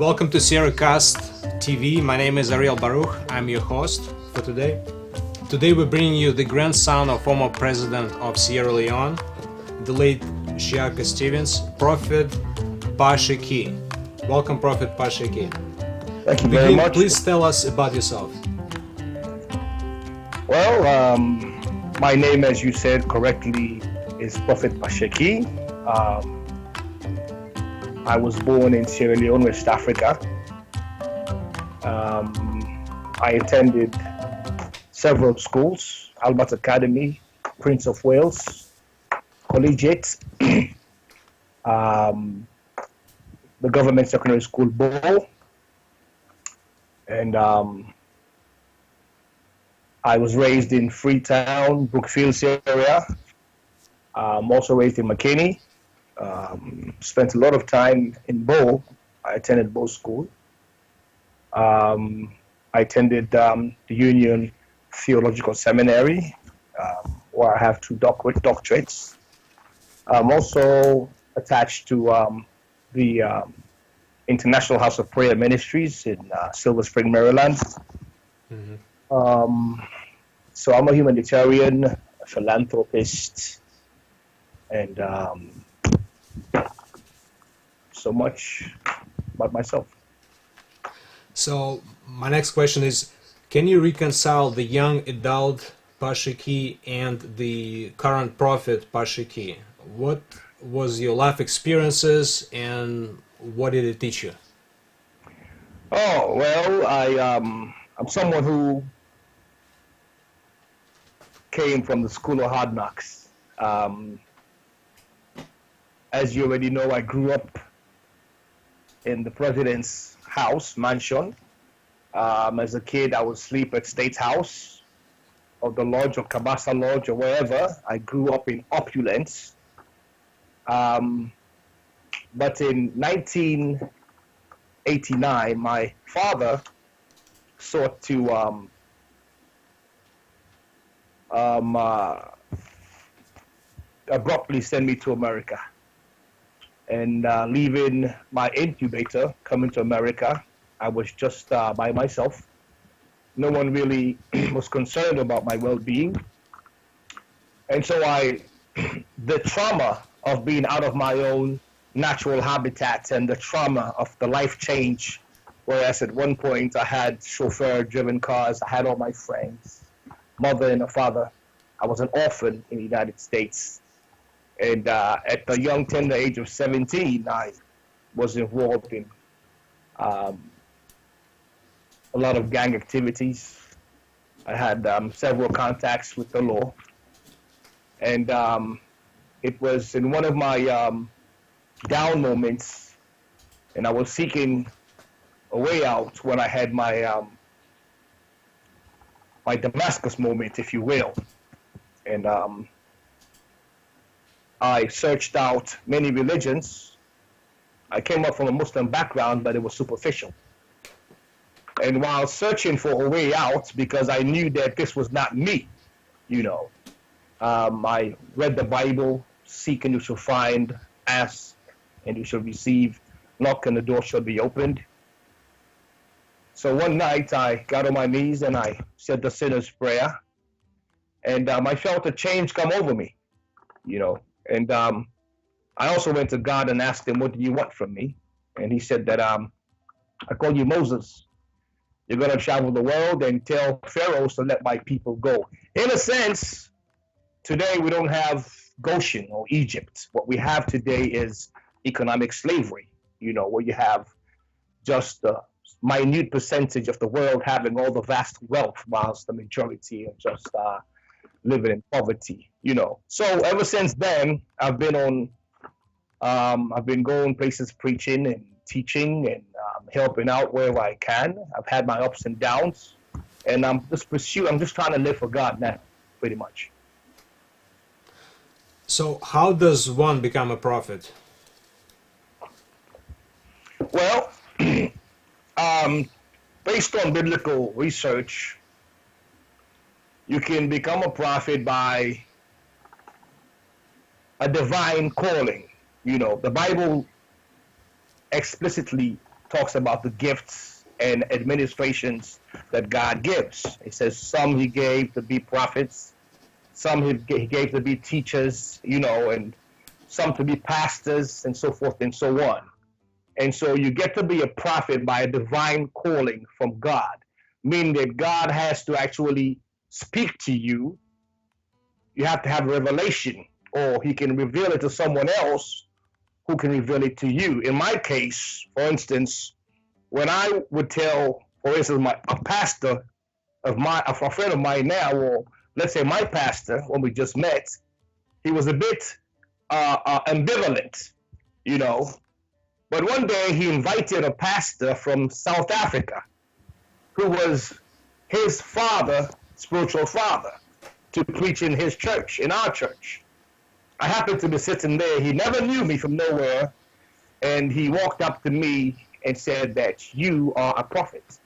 Welcome to Sierra Cast TV. My name is Ariel Baruch. I'm your host for today. Today we're bringing you the grandson of former president of Sierra Leone, the late Shaka Stevens, Prophet Pa Sheki. Welcome, Prophet Pa Sheki. Thank you very much. Please tell us about yourself. Well, my name, as you said correctly, is Prophet Pa Sheki. I was born in Sierra Leone, West Africa. I attended several schools: Albert Academy, Prince of Wales, Collegiate, the Government Secondary School, Bow, and I was raised in Freetown, Brookfield area. Also raised in McKinney. Spent a lot of time in Bow. I attended Bow School. I attended the Union Theological Seminary, where I have 2 doctorates. I'm also attached to the International House of Prayer Ministries in Silver Spring, Maryland. Mm-hmm. So I'm a humanitarian, a philanthropist, and so much about myself. So my next question is, can you reconcile the young adult Pa Sheki and the current prophet Pa Sheki? What was your life experiences and what did it teach you? Oh, well, I'm someone who came from the school of hard knocks. As you already know, I grew up in the president's house, mansion. As a kid, I would sleep at State House or the lodge or Kabasa Lodge or wherever. I grew up in opulence. But in 1989, my father sought to abruptly send me to America. And leaving my incubator, coming to America, I was just by myself. No one really was concerned about my well-being. And so the trauma of being out of my own natural habitat and the trauma of the life change, whereas at one point I had chauffeur-driven cars, I had all my friends, mother and a father. I was an orphan in the United States. And at the young, tender age of 17, I was involved in a lot of gang activities. I had several contacts with the law. And it was in one of my down moments, and I was seeking a way out when I had my my Damascus moment, if you will. And I searched out many religions. I came up from a Muslim background, but it was superficial. And while searching for a way out, because I knew that this was not me, I read the Bible: seek and you shall find, ask and you shall receive, knock and the door shall be opened. So one night I got on my knees and I said the sinner's prayer, and I felt a change come over me, And I also went to God and asked him, what do you want from me? And he said that I call you Moses. You're going to travel the world and tell Pharaoh to let my people go. In a sense, today we don't have Goshen or Egypt. What we have today is economic slavery, where you have just a minute percentage of the world having all the vast wealth, whilst the majority are just living in poverty, So ever since then, I've been going places preaching and teaching and helping out wherever I can. I've had my ups and downs, and I'm just trying to live for God now, pretty much. So how does one become a prophet? Well, based on biblical research, you can become a prophet by a divine calling. The Bible explicitly talks about the gifts and administrations that God gives. He says some he gave to be prophets, some he gave to be teachers, and some to be pastors, and so forth and so on. And so you get to be a prophet by a divine calling from God, meaning that God has to actually speak to you. You have to have a revelation, or he can reveal it to someone else who can reveal it to you. In my case, for instance, when I would tell, for instance, a pastor a friend of mine now, or let's say my pastor, when we just met, he was a bit ambivalent, you know. But one day he invited a pastor from South Africa, who was his father, spiritual father, to preach in his church, in our church. I happened to be sitting there. He never knew me from nowhere, and he walked up to me and said that you are a prophet,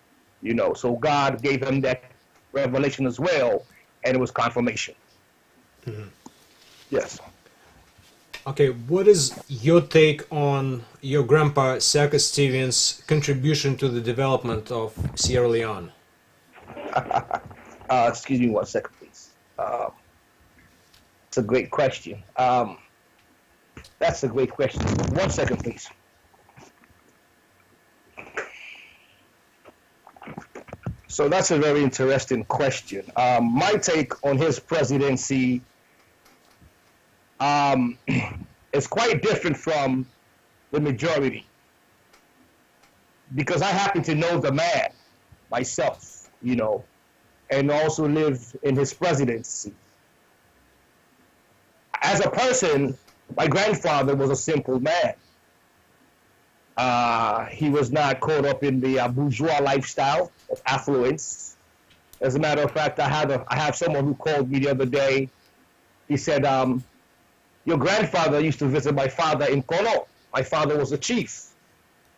So God gave him that revelation as well, and it was confirmation. Mm-hmm. Yes. Okay, what is your take on your grandpa Sheki Stevens' contribution to the development of Sierra Leone? Excuse me 1 second, please. It's a great question. That's a great question. 1 second, please. So that's a very interesting question. My take on his presidency is quite different from the majority, because I happen to know the man myself, and also live in his presidency. As a person, my grandfather was a simple man. He was not caught up in the bourgeois lifestyle of affluence. As a matter of fact, I have someone who called me the other day. He said, your grandfather used to visit my father in Kono. My father was a chief.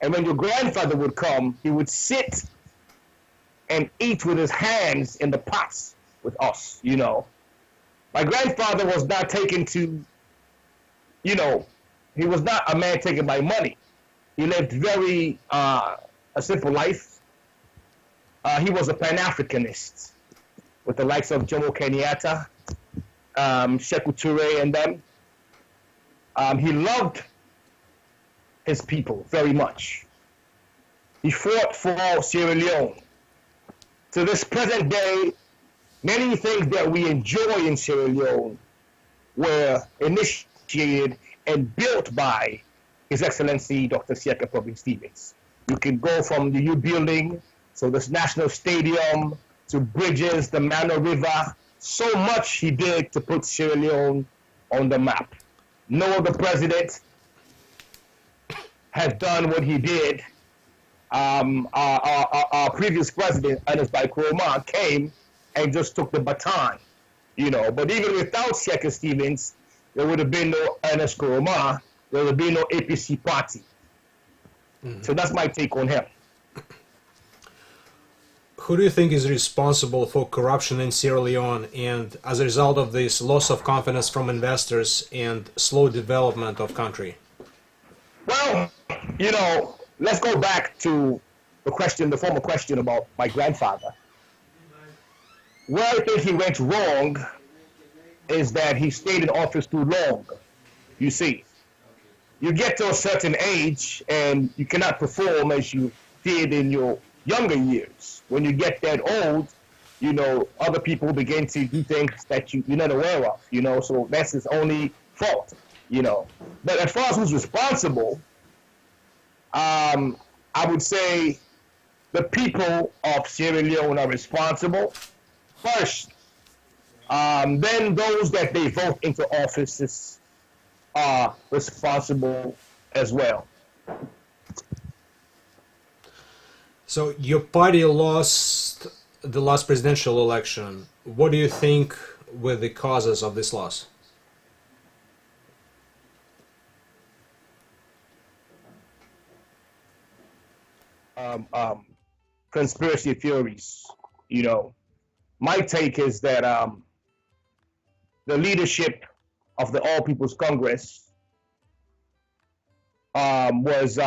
And when your grandfather would come, he would sit and eat with his hands in the pots with us, My grandfather was not taken to, he was not a man taken by money. He lived very a simple life. He was a Pan-Africanist with the likes of Jomo Kenyatta, Sekou Toure, and them. He loved his people very much. He fought for Sierra Leone. To this present day, many things that we enjoy in Sierra Leone were initiated and built by His Excellency Dr. Sheki Stevens. You can go from the U building, so this national stadium, to bridges, the Mano River. So much he did to put Sierra Leone on the map. No other president has done what he did. Our previous president, Ernest Bai Koroma, came and just took the baton, But even without Sheki Stevens, there would have been no Ernest Koroma. There would be no APC party. Mm-hmm. So that's my take on him. Who do you think is responsible for corruption in Sierra Leone, and as a result of this loss of confidence from investors and slow development of country? Well, let's go back to the former question about my grandfather. Where I think he went wrong is that he stayed in office too long. You see, you get to a certain age and you cannot perform as you did in your younger years. When you get that old, other people begin to do things that you're not aware of, so that's his only fault, But as far as who's responsible, I would say the people of Sierra Leone are responsible first. Then those that they vote into offices are responsible as well. So your party lost the last presidential election. What do you think were the causes of this loss? Conspiracy theories. My take is that the leadership of the All People's Congress was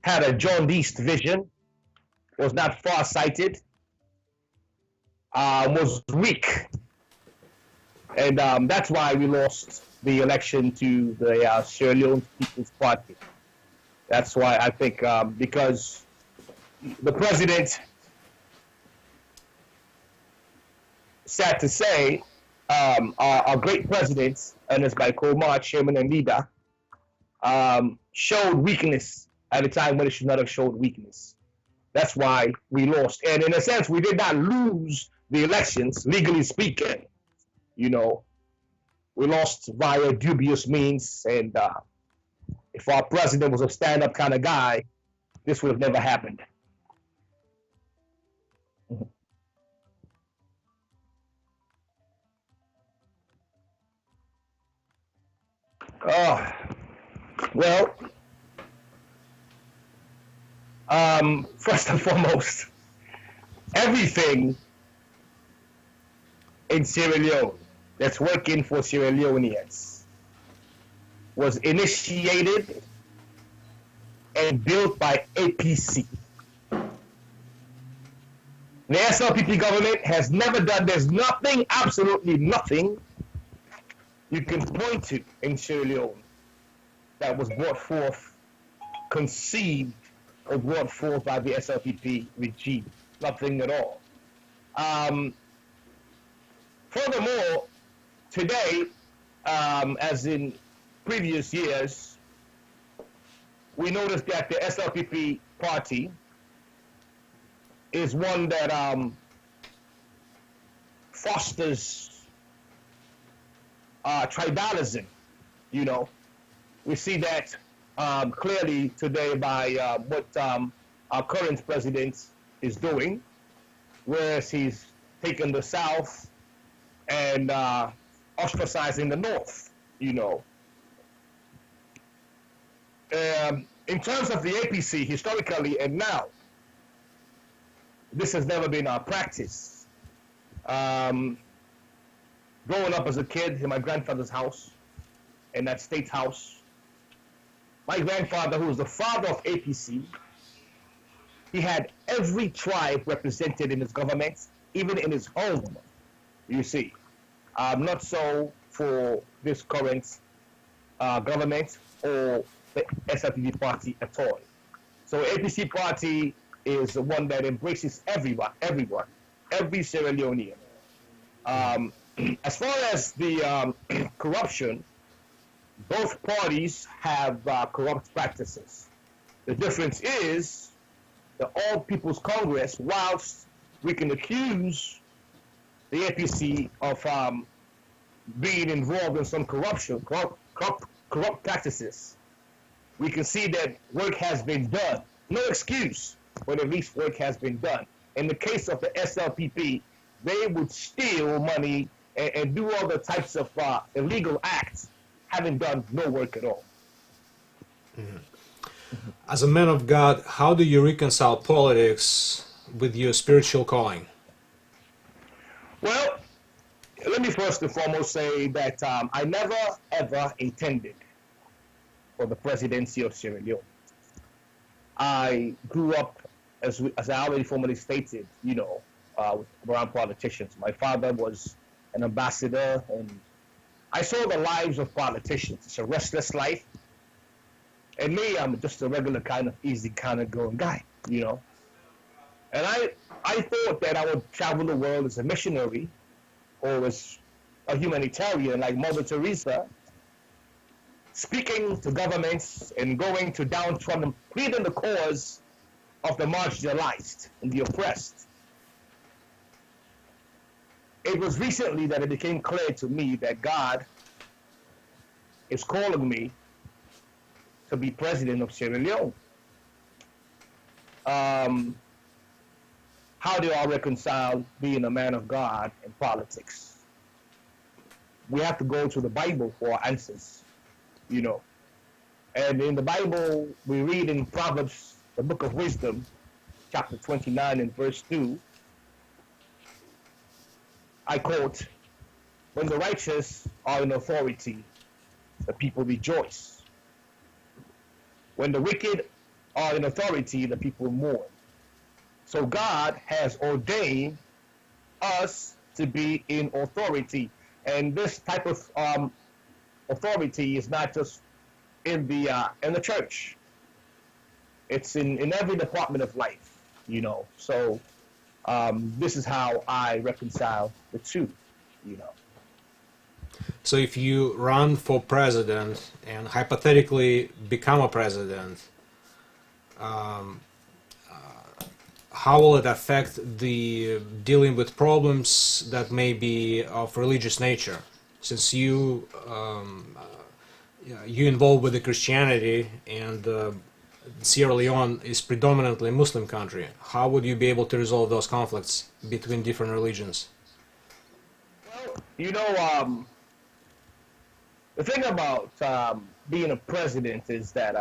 had a jaundiced vision, was not far-sighted, was weak, and that's why we lost the election to the Sierra Leone People's Party. That's why I think because the president, sad to say, our great president, Ernest Bai Koroma, chairman and leader, showed weakness at a time when it should not have showed weakness. That's why we lost. And in a sense, we did not lose the elections, legally speaking. You know, we lost via dubious means. And if our president was a stand-up kind of guy, this would have never happened. Oh, well, first and foremost, everything in Sierra Leone that's working for Sierra Leoneans was initiated and built by APC. The SLPP government has never done, there's nothing, absolutely nothing you can point to in Sierra Leone that was brought forth, conceived, or brought forth by the SLPP regime. Nothing at all. Furthermore, today, as in previous years, we noticed that the SLPP party is one that fosters tribalism. You know, we see that clearly today by what our current president is doing, whereas he's taken the South and ostracizing the North. You know, in terms of the APC, historically and now, this has never been our practice. Growing up as a kid in my grandfather's house, in that state house, my grandfather, who was the father of APC, he had every tribe represented in his government, even in his home, you see. Not so for this current government or the SLPP party at all. So APC party is the one that embraces everyone, every Sierra Leonean. As far as the corruption, both parties have corrupt practices. The difference is the All People's Congress, whilst we can accuse the APC of being involved in some corruption, corrupt practices, we can see that work has been done. No excuse, but at least work has been done. In the case of the SLPP, they would steal money and do all the types of illegal acts, having done no work at all. As a man of God, how do you reconcile politics with your spiritual calling? Well, let me first and foremost say that I never ever intended for the presidency of Sierra Leone. I grew up, as I already formally stated, you know, around politicians. My father was an ambassador, and I saw the lives of politicians. It's a restless life. And me, I'm just a regular kind of easy kind of going guy, you know. And I thought that I would travel the world as a missionary or as a humanitarian like Mother Teresa, speaking to governments and going to downtrodden, pleading the cause of the marginalized and the oppressed. It was recently that it became clear to me that God is calling me to be president of Sierra Leone. How do I reconcile being a man of God and politics? We have to go to the Bible for our answers, you know. And in the Bible, we read in Proverbs, the book of wisdom, chapter 29 and verse 2, I quote, "When the righteous are in authority, the people rejoice. When the wicked are in authority, the people mourn. So God has ordained us to be in authority, and this type of authority is not just in the church. It's in every department of life, you know. So this is how I reconcile the two, you know. So if you run for president and hypothetically become a president, um, how will it affect the dealing with problems that may be of religious nature? Since you involved with the Christianity, and Sierra Leone is predominantly a Muslim country, how would you be able to resolve those conflicts between different religions? Well, you know, the thing about being a president is that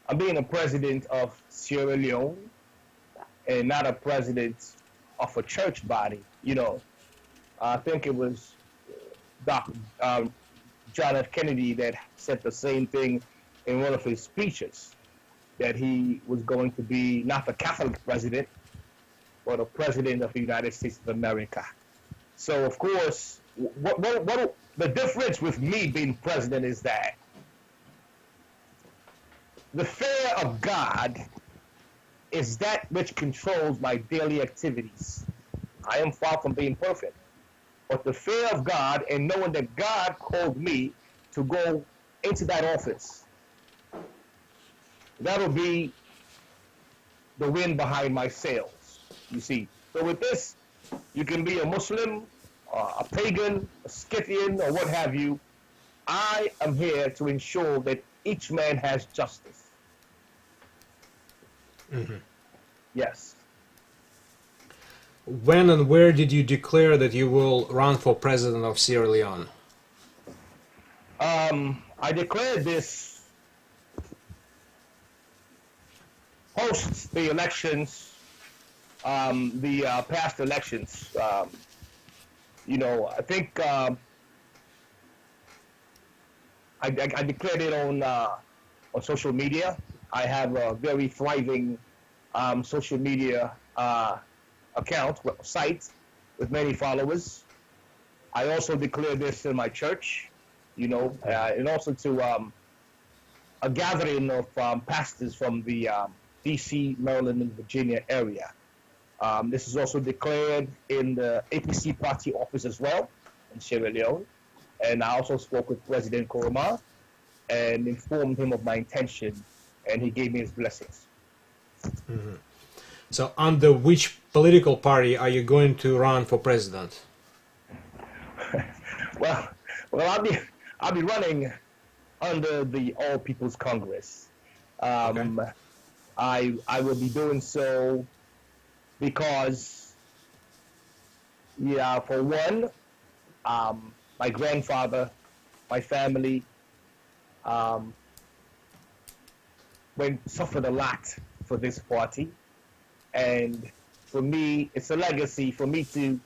I'm being a president of Sierra Leone and not a president of a church body. You know, I think it was Dr. John F. Kennedy that said the same thing in one of his speeches, that he was going to be not the Catholic president, but a president of the United States of America. So, of course, what the difference with me being president is that the fear of God is that which controls my daily activities. I am far from being perfect, but the fear of God and knowing that God called me to go into that office, that'll be the wind behind my sails, you see. So with this, you can be a Muslim, a pagan, a Scythian, or what have you. I am here to ensure that each man has justice. Mm-hmm. Yes. When and where did you declare that you will run for president of Sierra Leone? I declared this post the elections, the past elections. You know, I think I declared it on social media. I have a very thriving social media account, site with many followers. I also declared this in my church, you know, and also to a gathering of pastors from the D.C., Maryland, and Virginia area. This is also declared in the APC party office as well in Sierra Leone. And I also spoke with President Koroma and informed him of my intention, and he gave me his blessings. Mm-hmm. So under which political party are you going to run for president? well, I'll be running under the All People's Congress. Okay. I will be doing so because, yeah, for one, my grandfather, my family, suffered a lot for this party, and for me, it's a legacy for me to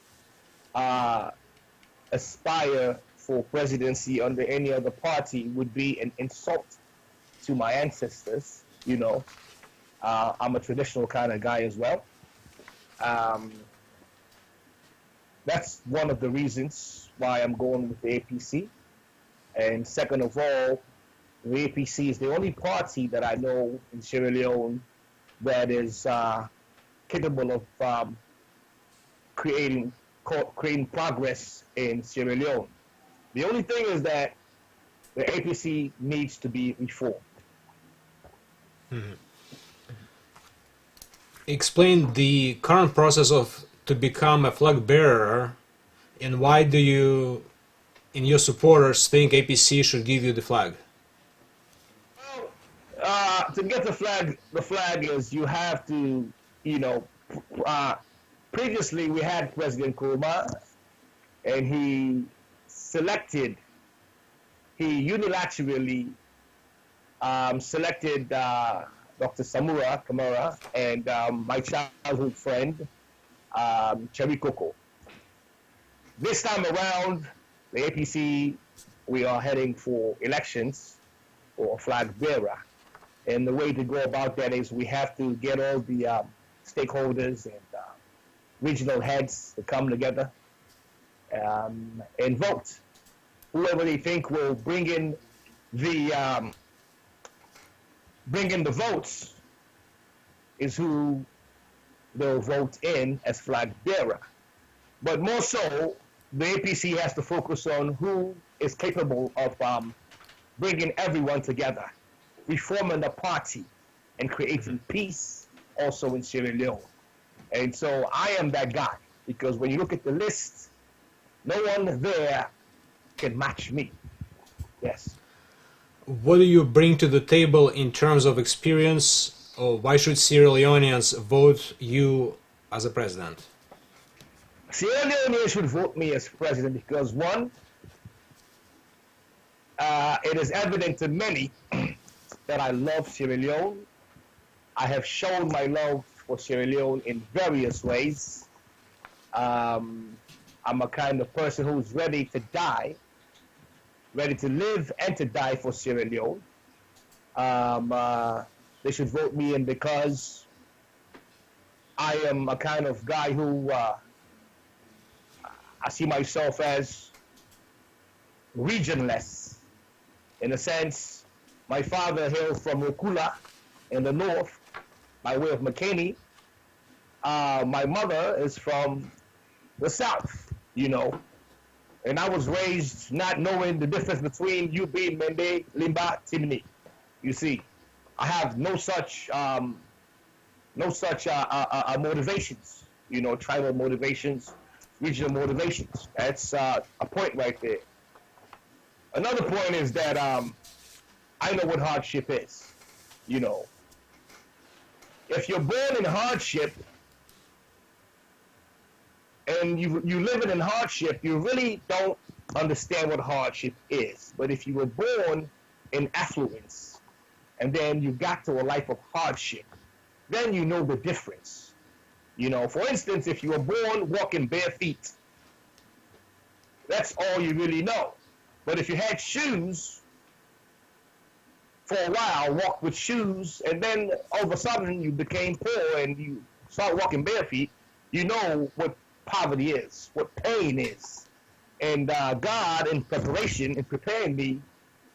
aspire for presidency under any other party would be an insult to my ancestors. You know, I'm a traditional kind of guy as well. That's one of the reasons why I'm going with the APC. And second of all, the APC is the only party that I know in Sierra Leone that is capable of creating progress in Sierra Leone. The only thing is that the APC needs to be reformed. Mm-hmm. Explain the current process of to become a flag bearer, and why do you and your supporters think APC should give you the flag? Well, to get the flag is you have to, you know, previously we had President Kuruma, and he unilaterally selected Dr. Samura Kamara and my childhood friend, Cherry Coco. This time around, the APC, we are heading for elections for a flag bearer. And the way to go about that is we have to get all the stakeholders and regional heads to come together and vote. Whoever they think will the bring in the votes is who they'll vote in as flag bearer. But more so, the APC has to focus on who is capable of bringing everyone together, reforming the party, and creating peace also in Sierra Leone. And so I am that guy, because when you look at the list, no one there can match me. Yes. What do you bring to the table in terms of experience, or why should Sierra Leoneans vote you as a president? Sierra Leoneans should vote me as president because, one, it is evident to many that I love Sierra Leone. I have shown my love for Sierra Leone in various ways. I'm a kind of person who's ready to die, ready to live and to die for Sierra Leone. They should vote me in because I am a kind of guy who I see myself as regionless. In a sense, my father hailed from Rukula in the north by way of McKinney. My mother is from the south, you know. And I was raised not knowing the difference between UB, Mende, Limba, Timni. You see, I have no such motivations, you know, tribal motivations, regional motivations. That's a point right there. Another point is that I know what hardship is, you know. If you're born in hardship and you live in hardship, you really don't understand what hardship is. But if you were born in affluence and then you got to a life of hardship, then you know the difference. You know, for instance, if you were born walking bare feet, that's all you really know. But if you had shoes for a while, walked with shoes, and then all of a sudden you became poor and you start walking bare feet, you know what poverty is, what pain is. And God, in preparing me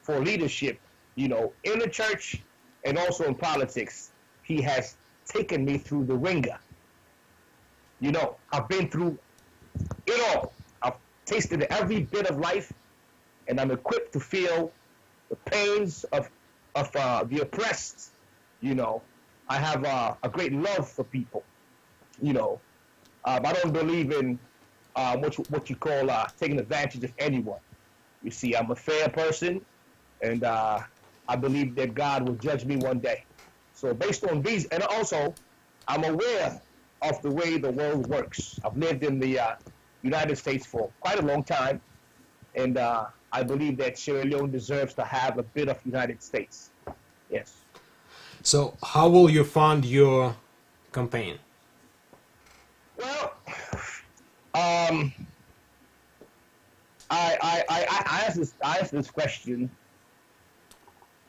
for leadership, you know, in the church and also in politics, He has taken me through the ringer. You know, I've been through it all. I've tasted every bit of life, and I'm equipped to feel the pains of the oppressed. You know, I have a great love for people. You know, I don't believe in what you call taking advantage of anyone. You see, I'm a fair person, and I believe that God will judge me one day. So based on these, and also I'm aware of the way the world works. I've lived in the United States for quite a long time, and I believe that Sierra Leone deserves to have a bit of United States. Yes. So how will you fund your campaign? Well, I ask this question.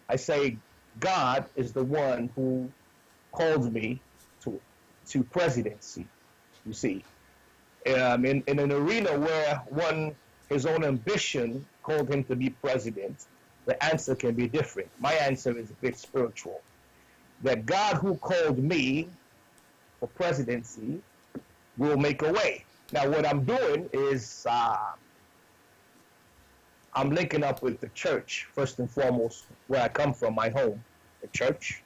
I say, God is the one who called me to presidency. You see, in an arena where his own ambition called him to be president, the answer can be different. My answer is a bit spiritual. That God who called me for presidency will make a way. Now, what I'm doing is I'm linking up with the church, first and foremost, where I come from, my home, the church,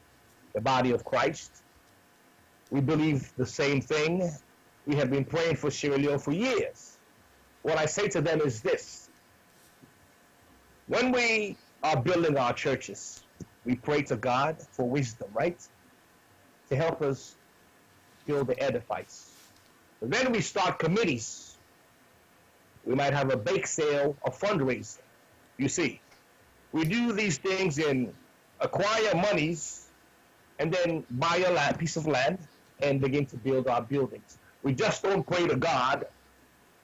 the body of Christ. We believe the same thing. We have been praying for Sierra Leone for years. What I say to them is this. When we are building our churches, we pray to God for wisdom, right? To help us build the edifice. But then we start committees. We might have a bake sale, a fundraiser. You see, we do these things and acquire monies and then buy a piece of land and begin to build our buildings. We just don't pray to God,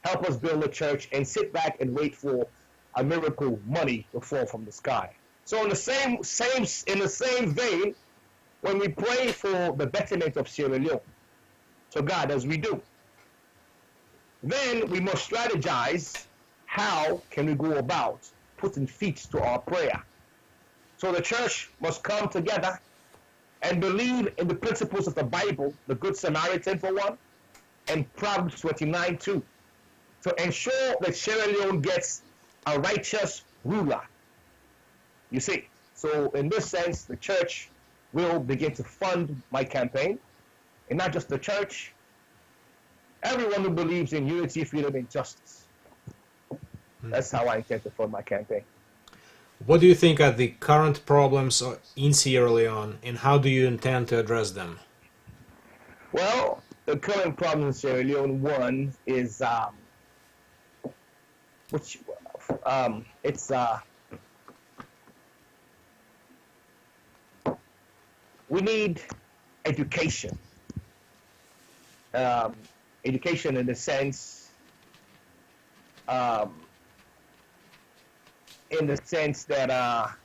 help us build a church, and sit back and wait for a miracle money to fall from the sky. So in the same vein, when we pray for the betterment of Sierra Leone, to God as we do, then we must strategize how can we go about putting feet to our prayer. So the church must come together and believe in the principles of the Bible, the Good Samaritan for one, and Proverbs 29 too, to ensure that Sierra Leone gets a righteous ruler. You see, so in this sense, the church will begin to fund my campaign, and not just the church, everyone who believes in unity, freedom, and justice. That's how I intend to fund my campaign. What do you think are the current problems in Sierra Leone, and how do you intend to address them? Well, the current problem in Sierra Leone, one is we need education. Education in the sense, that,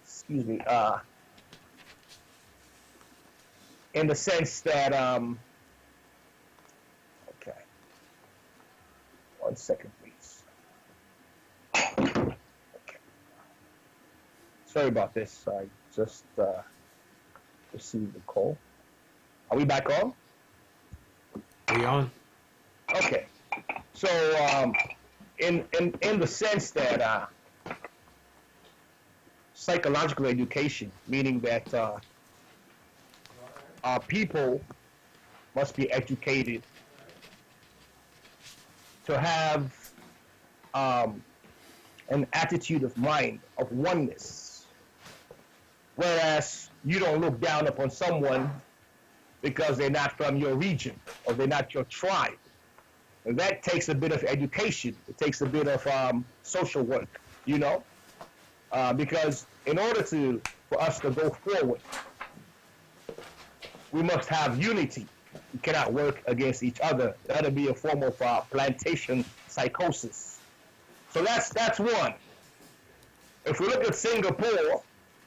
excuse me, in the sense that, okay, 1 second, please. Okay. Sorry about this. I just received a call. Are we back on? We on? Okay. So, in the sense that psychological education, meaning that our people must be educated to have an attitude of mind of oneness, whereas you don't look down upon someone because they're not from your region or they're not your tribe. And that takes a bit of education. It takes a bit of social work, because in order for us to go forward, we must have unity. We cannot work against each other. That'll be a form of plantation psychosis. So that's one. If we look at Singapore,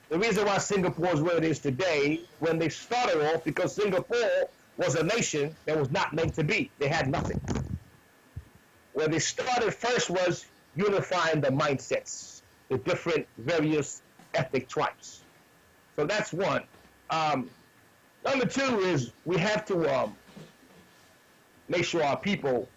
the reason why Singapore is where it is today, when they started off, because Singapore was a nation that was not meant to be. They had nothing. Where they started first was unifying the mindsets, the different various ethnic tribes. So that's one. Number two is we have to make sure our people,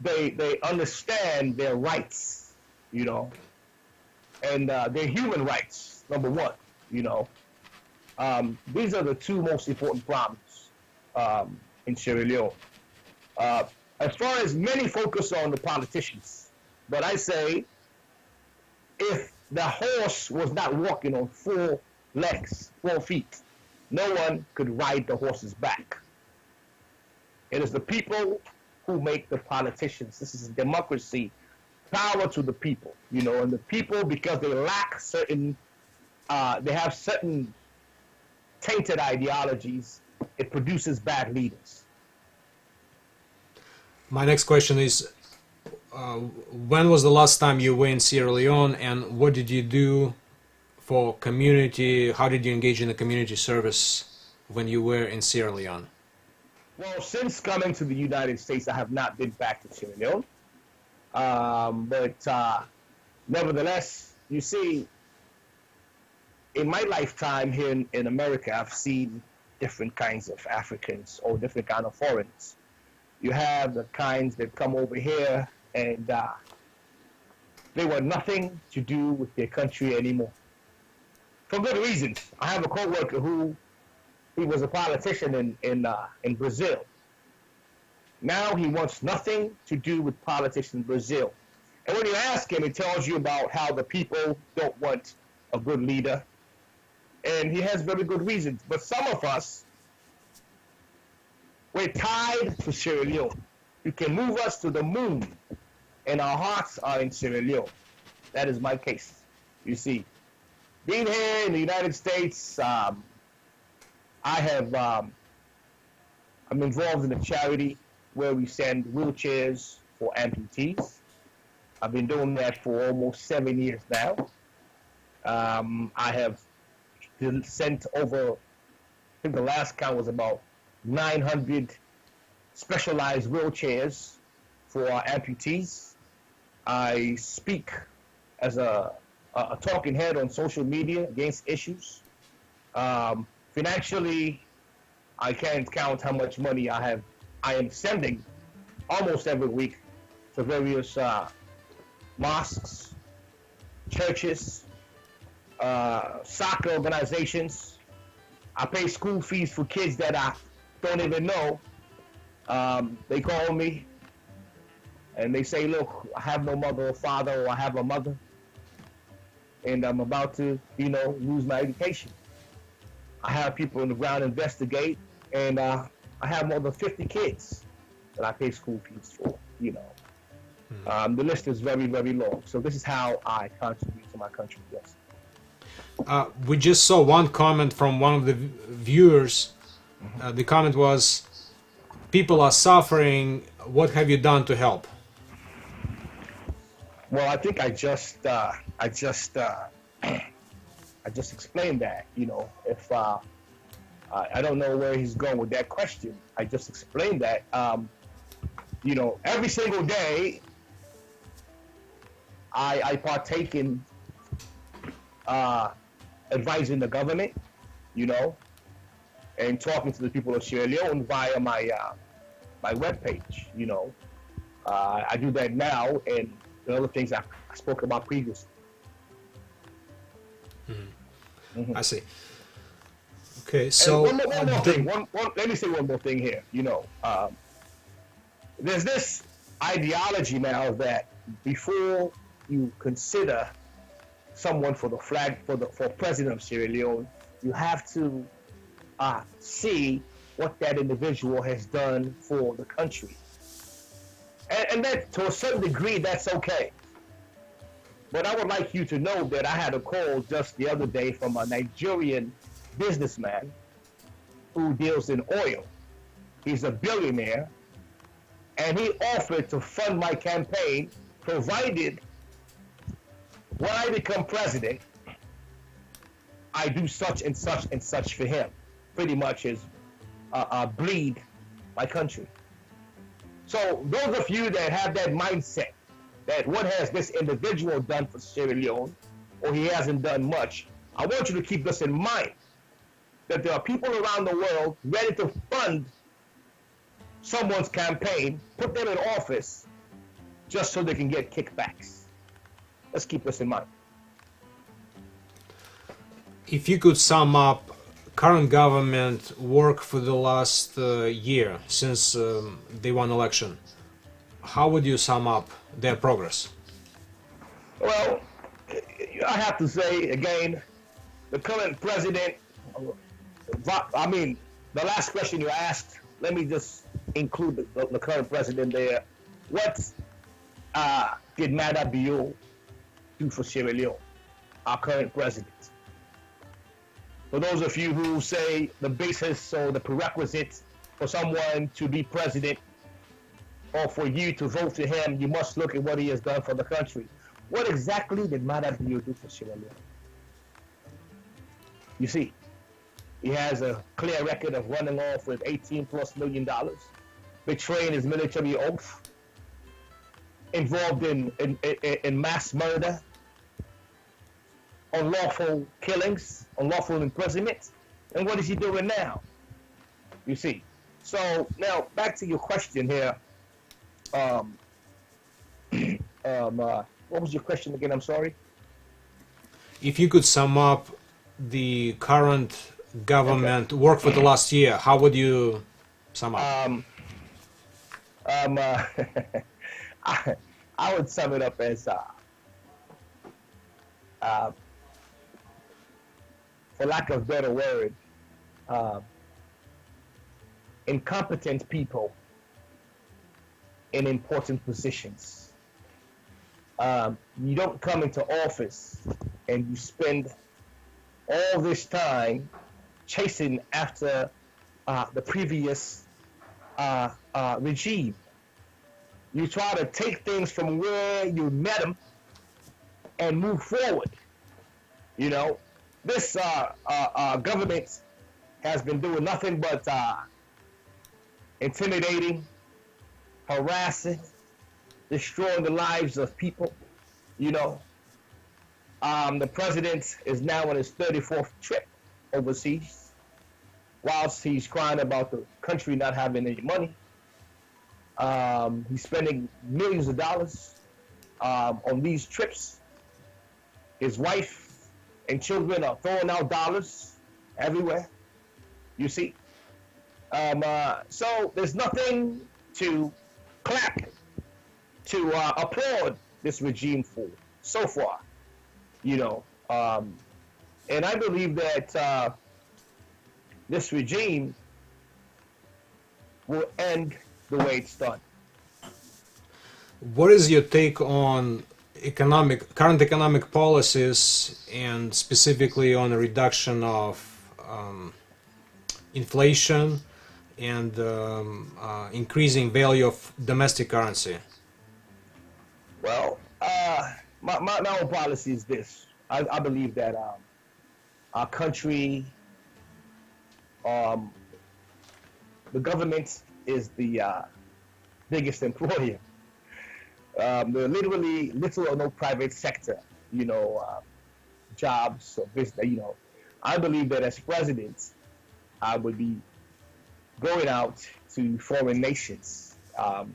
they understand their rights, and their human rights, number one, These are the two most important problems in Sierra Leone. As far as many focus on the politicians, but I say if the horse was not walking on 4 legs, 4 feet, no one could ride the horse's back. It is the people who make the politicians. This is a democracy. Power to the people, and the people, because they lack certain, they have certain tainted ideologies, it produces bad leaders. My next question is, when was the last time you were in Sierra Leone, and what did you do for community? How did you engage in the community service when you were in Sierra Leone? Well, since coming to the United States, I have not been back to Sierra Leone. But nevertheless, you see, in my lifetime here in America, I've seen different kinds of Africans or different kind of foreigners. You have the kinds that come over here and they want nothing to do with their country anymore. For good reasons. I have a coworker who he was a politician in Brazil. Now he wants nothing to do with politics in Brazil. And when you ask him, he tells you about how the people don't want a good leader. And he has very good reasons. But some of us, we're tied to Sierra Leone. You can move us to the moon, and our hearts are in Sierra Leone. That is my case. You see, being here in the United States, I'm involved in a charity where we send wheelchairs for amputees. I've been doing that for almost 7 years now. I have sent over, I think the last count was about 900 specialized wheelchairs for our amputees. I speak as a talking head on social media against issues. Financially, I can't count how much money I am sending almost every week to various mosques, churches, soccer organizations. I pay school fees for kids that I don't even know. They call me and they say, look, I have no mother or father, or I have a mother, and I'm about to, lose my education. I have people on the ground investigate, and I have more than 50 kids that I pay school fees for, The list is very, very long. So this is how I contribute to my country, yes. We just saw one comment from one of the viewers. The comment was, people are suffering, what have you done to help? Well, I think I just explained that. If I don't know where he's going with that question. I just explained that. Every single day I partake in advising the government, and talking to the people of Sierra Leone via my webpage. I do that now, and the other things I spoke about previously. I see. Okay, so one more thing. Let me say one more thing here. There's this ideology now that before you consider someone for the flag for president of Sierra Leone, you have to see what that individual has done for the country, and that to a certain degree that's okay. But I would like you to know that I had a call just the other day from a Nigerian businessman who deals in oil. He's a billionaire, and he offered to fund my campaign provided when I become president, I do such and such and such for him. Pretty much is bleed my country. So those of you that have that mindset, that what has this individual done for Sierra Leone, or he hasn't done much, I want you to keep this in mind, that there are people around the world ready to fund someone's campaign, put them in office, just so they can get kickbacks. Let's keep this in mind. If you could sum up current government work for the last year since they won election, how would you sum up their progress? Well, I have to say again, the current president, the last question you asked, let me just include the current president there. What did Mada Bio do for Sierra Leone, our current president? For those of you who say the basis or the prerequisite for someone to be president or for you to vote for him, you must look at what he has done for the country. What exactly did Mada Bio do for Sierra Leone? You see, he has a clear record of running off with $18+ million, betraying his military oath, involved in mass murder, unlawful killings, unlawful imprisonment. And what is he doing now? You see. So now back to your question here. What was your question again? I'm sorry. If you could sum up the current government work for the last year, how would you sum up? I would sum it up as for lack of a better word, incompetent people in important positions. You don't come into office and you spend all this time chasing after the previous regime. You try to take things from where you met them and move forward. You know, this government has been doing nothing but intimidating, harassing, destroying the lives of people. You know, the president is now on his 34th trip overseas, whilst he's crying about the country not having any money. He's spending millions of dollars on these trips. His wife and children are throwing out dollars everywhere. You see, so there's nothing to clap, to applaud this regime for so far. You know, and I believe that this regime will end the way it's done. What is your take on current economic policies, and specifically on a reduction of inflation and increasing value of domestic currency? Well, my own policy is this. I believe that our country, the government is the biggest employer. There are literally little or no private sector, jobs or business. I believe that as president, I would be going out to foreign nations and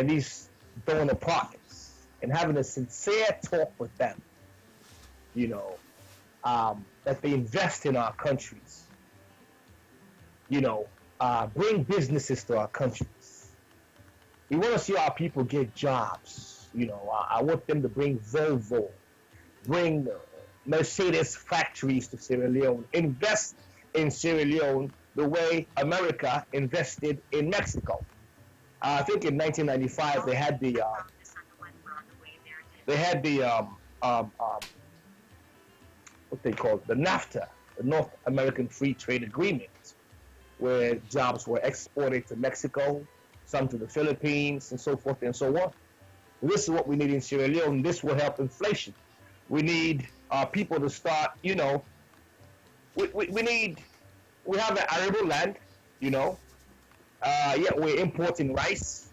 these donor partners and having a sincere talk with them, that they invest in our countries, bring businesses to our countries. We want to see our people get jobs. I want them to bring Volvo, bring Mercedes factories to Sierra Leone, invest in Sierra Leone the way America invested in Mexico. I think in 1995 they had the what they call the NAFTA, the North American Free Trade Agreement, where jobs were exported to Mexico, some to the Philippines, and so forth and so on. This is what we need in Sierra Leone. This will help inflation. We need people to start, we have an arable land, yet we're importing rice.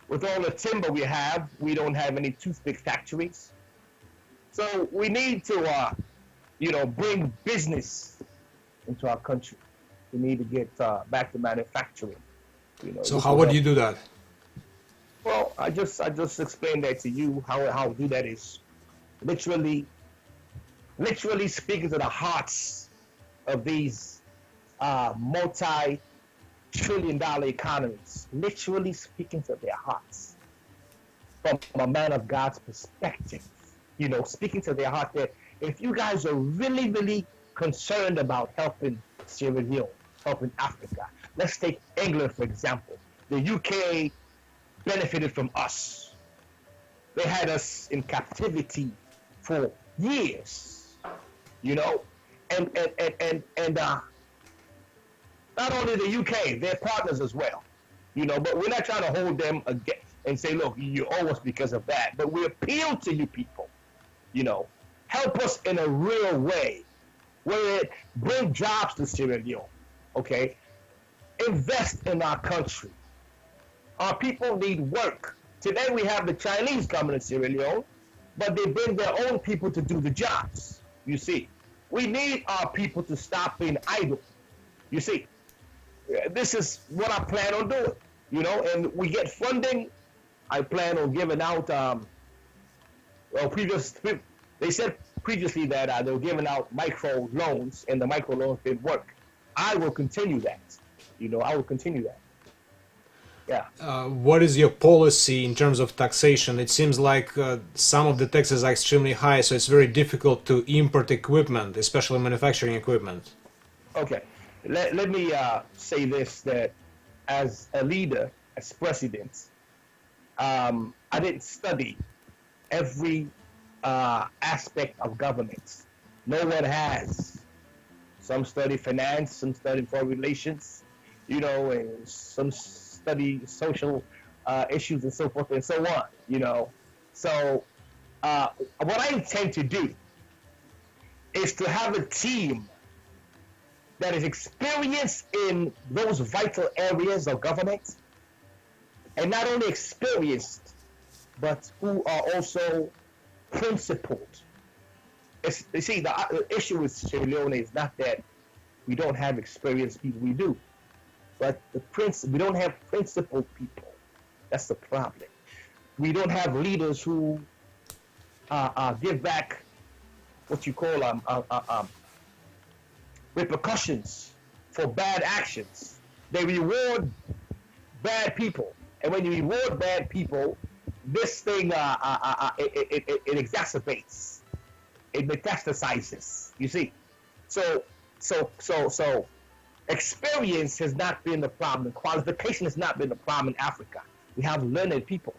With all the timber we have, we don't have any toothpick factories. So we need to, bring business into our country. We need to get back to manufacturing. So how would you do that? Well, I just explained that to you how to do that is literally speaking to the hearts of these multi-trillion-dollar economies. Literally speaking to their hearts from a man of God's perspective. Speaking to their heart that if you guys are really, really concerned about helping Sierra Leone, helping Africa. Let's take England, for example. The UK benefited from us. They had us in captivity for years, and not only the UK, they're partners as well, but we're not trying to hold them again and say, look, you owe us because of that. But we appeal to you people, help us in a real way, where it bring jobs to Sierra Leone, okay? Invest in our country. Our people need work. Today we have the Chinese coming to Sierra Leone, but they bring their own people to do the jobs, you see. We need our people to stop being idle, you see. This is what I plan on doing, and we get funding. I plan on giving out, they said previously that they were giving out micro loans, and the micro loans didn't work. I will continue that. I will continue that. Yeah. What is your policy in terms of taxation? It seems like some of the taxes are extremely high, so it's very difficult to import equipment, especially manufacturing equipment. Okay. Let me say this, that as a leader, as president, I didn't study every aspect of government. No one has. Some study finance, some study foreign relations, and some study social issues and so forth and so on, So what I intend to do is to have a team that is experienced in those vital areas of government, and not only experienced, but who are also principled. You see, the issue with Sierra Leone is not that we don't have experienced people, we do, but we don't have principled people. That's the problem. We don't have leaders who give back what you call repercussions for bad actions. They reward bad people, and when you reward bad people, this thing it exacerbates, it metastasizes. You see, so experience has not been the problem. Qualification has not been the problem in Africa. We have learned people.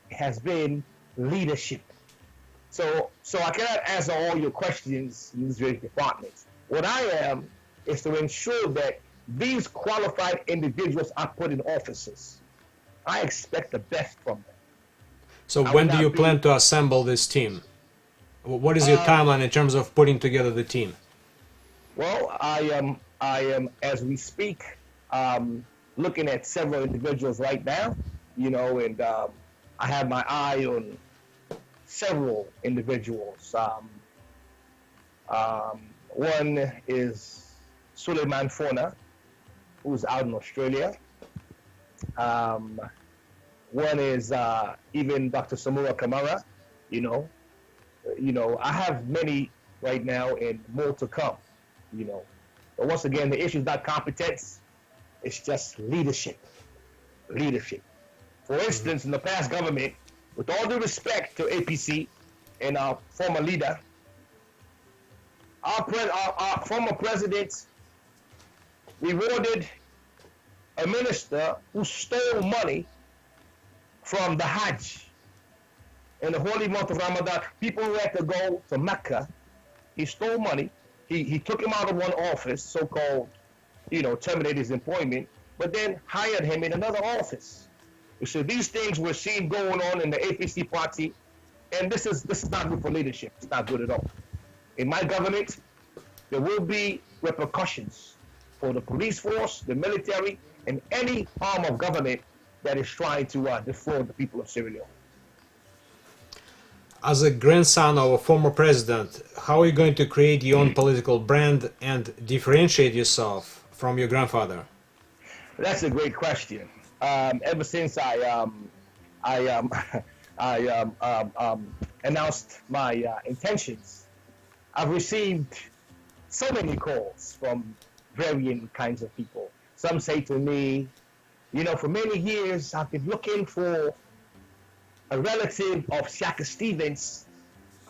It has been leadership. So I cannot answer all your questions in these various departments. What I am is to ensure that these qualified individuals are put in offices. I expect the best from them. So when do you plan to assemble this team? What is your timeline in terms of putting together the team? Well, I am as we speak, looking at several individuals right now, and I have my eye on several individuals. One is Suleiman Fona, who's out in Australia. One is even Dr. Samura Kamara. I have many right now and more to come. But once again, the issue is not competence; it's just leadership. Leadership. For instance, in the past government, with all due respect to APC and our former leader, our former president rewarded a minister who stole money from the Hajj in the holy month of Ramadan. People who had to go to Mecca, he stole money. He took him out of one office, so-called, terminated his employment, but then hired him in another office. So these things we're seeing going on in the APC party, and this is not good for leadership. It's not good at all. In my government, there will be repercussions for the police force, the military, and any arm of government that is trying to defraud the people of Sierra Leone. As a grandson of a former president, how are you going to create your own political brand and differentiate yourself from your grandfather? That's a great question. Ever since I announced my intentions, I've received so many calls from varying kinds of people. Some say to me, for many years I've been looking for a relative of Shaka Stevens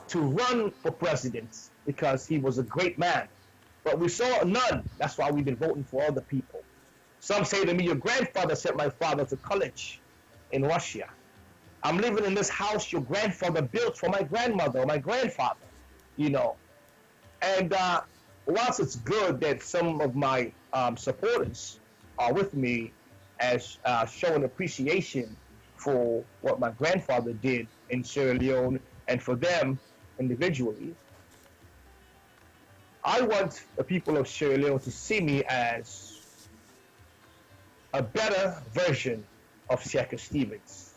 to run for president because he was a great man. But we saw none. That's why we've been voting for other people. Some say to me, your grandfather sent my father to college in Russia. I'm living in this house your grandfather built for my grandmother or my grandfather, And whilst it's good that some of my supporters are with me as showing appreciation for what my grandfather did in Sierra Leone and for them individually, I want the people of Sierra Leone to see me as a better version of Shaka Stevens.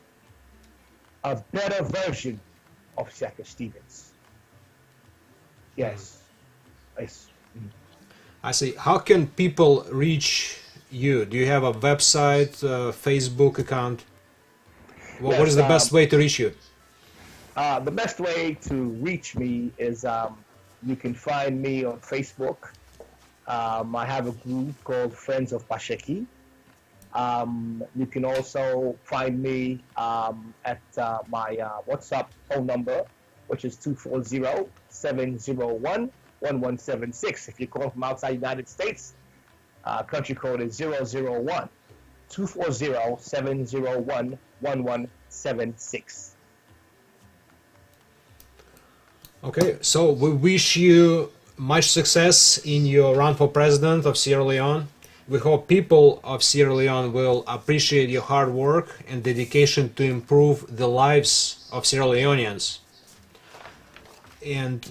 A better version of Shaka Stevens. Yes. Yes. I see. How can people reach you? Do you have a website, Facebook account? Yes, what is the best way to reach you? The best way to reach me is you can find me on Facebook. I have a group called Friends of Pa Sheki. You can also find me at my WhatsApp phone number, which is 240-701-1176. If you call from outside the United States, country code is 001. 240-701-1176. Okay, so we wish you much success in your run for president of Sierra Leone. We hope people of Sierra Leone will appreciate your hard work and dedication to improve the lives of Sierra Leoneans. And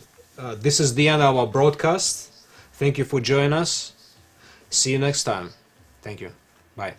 this is the end of our broadcast. Thank you for joining us. See you next time. Thank you. Bye.